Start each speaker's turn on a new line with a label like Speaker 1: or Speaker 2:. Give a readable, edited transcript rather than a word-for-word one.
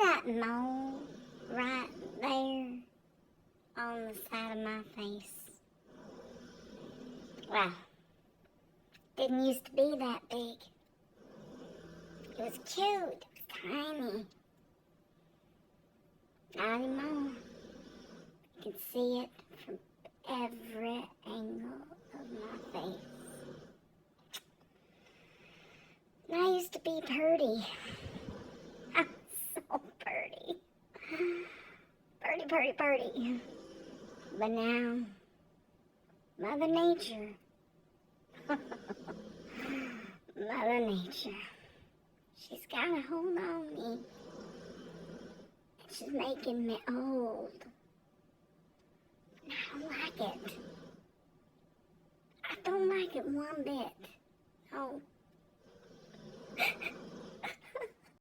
Speaker 1: that mole right there on the side of my face? Well, didn't used to be that big. It was cute. It was tiny. Not anymore. You can see it from every angle of my face. And I used to be pretty. I was so pretty. Pretty. But now, Mother Nature. Mother Nature. She's got a hold on me. And she's making me old. And I don't like it. I don't like it one bit. No.